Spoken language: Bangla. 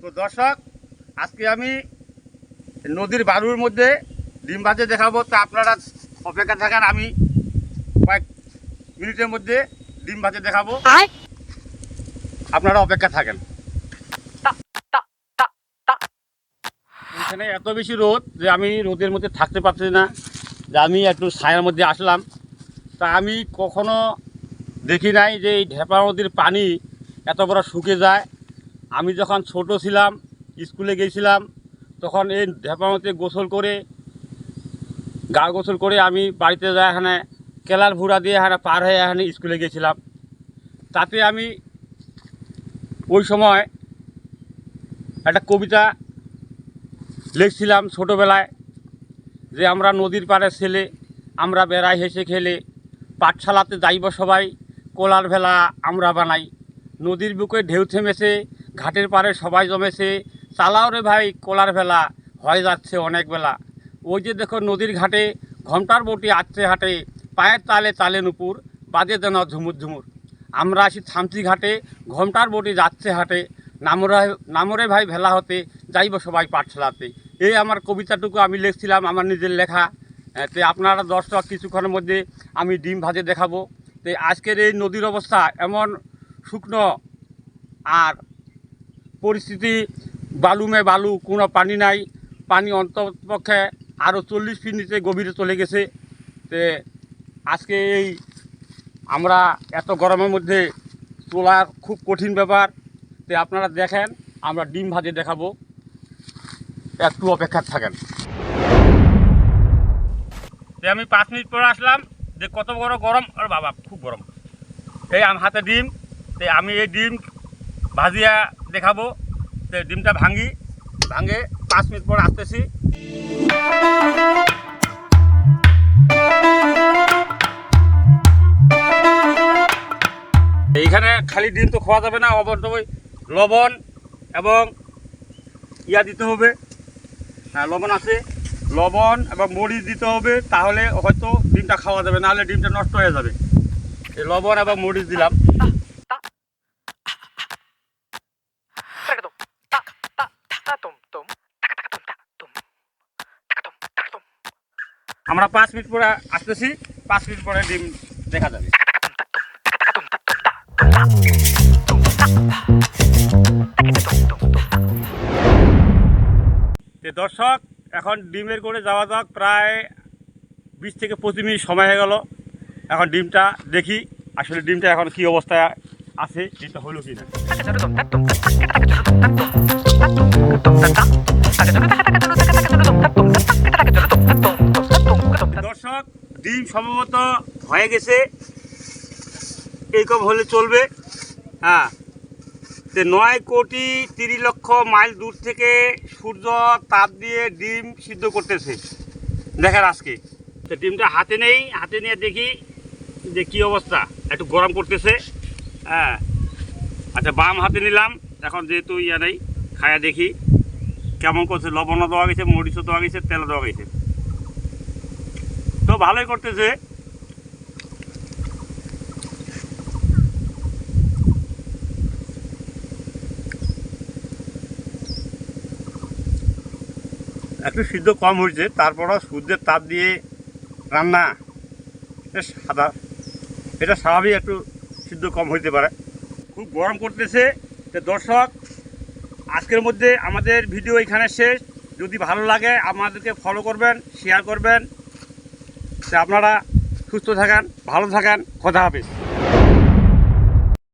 তো দর্শক, আজকে আমি নদীর বালুর মধ্যে ডিম ভাজে দেখাবো। তা আপনারা অপেক্ষা থাকেন, আমি কয়েক মিনিটের মধ্যে ডিম ভাজে দেখাবো, আপনারা অপেক্ষা থাকেন। এখানে এত বেশি রোদ যে আমি রোদের মধ্যে থাকতে পারছি না, যে আমি একটু ছায়ার মধ্যে আসলাম। তা আমি কখনো দেখি নাই যে এই ঢেপা নদীর পানি এত বড় শুকিয়ে যায়। আমি যখন ছোট ছিলাম, স্কুলে গিয়েছিলাম, তখন এই ঢেপা নদীতে গা গোসল করে আমি বাড়িতে যাই, এখানে কেলার ভুড়া দিয়ে এখানে পার হয়ে এখানে স্কুলে গিয়েছিলাম। তাতে আমি ওই সময় একটা কবিতা লিখছিলাম ছোটোবেলায়, যে আমরা নদীর পাড়ের ছেলে, আমরা বেড়াই হেসে খেলে, পাঠশালাতে যাইব সবাই, কোলার ভেলা আমরা বানাই। নদীর বুকে ঢেউ থেমেছে, ঘাটের পাড়ে সবাই জমেছে, চালাও রে ভাই কোলার ভেলা, হয়ে যাচ্ছে অনেক বেলা। ওই যে দেখো নদীর ঘাটে ঘণ্টার বটি আসছে হাটে, পায়ের তালে তালে নুপুর, বাজে যেন ঝুমুর ঝুমুর। আমরা আসি থামচি ঘাটে, ঘণ্টার বটি যাচ্ছে হাটে, নামরে ভাই ভেলা হতে, যাইব সবাই পাঠশালাতে। এই আমার কবিতাটুকু আমি লিখছিলাম, আমার নিজের লেখা। তো আপনারা দর্শক, কিছুক্ষণের মধ্যে আমি ডিম ভাজে দেখাবো। তো আজকের এই নদীর অবস্থা এমন শুকনো, আর পরিস্থিতি বালুমে বালু, কোনো পানি নাই। পানি অন্তপক্ষে আরও 40 ফিট নিচে গভীরে চলে গেছে। তো আজকে এই আমরা এত গরমের মধ্যে তোলার খুব কঠিন ব্যাপার। তো আপনারা দেখেন, আমরা ডিম ভাজে দেখাবো, একটু অপেক্ষা থাকেন। তো আমি 5 মিনিট পরে আসলাম, যে কত বড় গরম, আর বাবা খুব গরম। এই আমার হাতে ডিম, তো আমি এই ডিম ভাজিয়া দেখাবো। তো ডিমটা ভাঙে 5 মিনিট পর আসতেছি। এইখানে খালি ডিম তো খাওয়া যাবে না, অবশ্যই লবণ এবং দিতে হবে। হ্যাঁ, লবণ আছে, লবণ এবং মরিচ দিতে হবে, তাহলে হয়তো ডিমটা খাওয়া যাবে, নাহলে ডিমটা নষ্ট হয়ে যাবে। এই লবণ এবং মরিচ দিলাম। আমরা 5 মিনিট পরে আসতেছি, 5 মিনিট পরে ডিম দেখা যাবে। দর্শক, এখন ডিমের করে যাওয়া যাক। প্রায় 20 থেকে 25 মিনিট সময় হয়ে গেল। এখন ডিমটা দেখি আসলে ডিমটা এখন কি অবস্থায় আছে, ডিমটা হলো কি না। দর্শক, ডিম সম্ভবত হয়ে গেছে, এইরকম হলে চলবে। হ্যাঁ, 9 কোটি 30 লক্ষ মাইল দূর থেকে সূর্য তাপ দিয়ে ডিম সিদ্ধ করতেছে। দেখেন আজকে তো ডিমটা হাতে নেই, হাতে নিয়ে দেখি যে কী অবস্থা। একটু গরম করতেছে। হ্যাঁ, আচ্ছা, বাম হাতে নিলাম। এখন যেহেতু নেই, খায়া দেখি কেমন করছে। লবণও দেওয়া গেছে, মরিচও দেওয়া গেছে, তেলও দেওয়া গেছে, তো ভালোই করতেছে। একটু সিদ্ধ কম হয়েছে, তারপরও সূর্যের তাপ দিয়ে রান্না, সাদা, এটা স্বাভাবিক, একটু সিদ্ধ কম হইতে পারে। খুব গরম করতেছে। তো দর্শক, আজকের মধ্যে আমাদের ভিডিও এখানে শেষ। যদি ভালো লাগে আমাদেরকে ফলো করবেন, শেয়ার করবেন। তো আপনারা সুস্থ থাকেন, ভালো থাকেন, খোদা হাফেজ।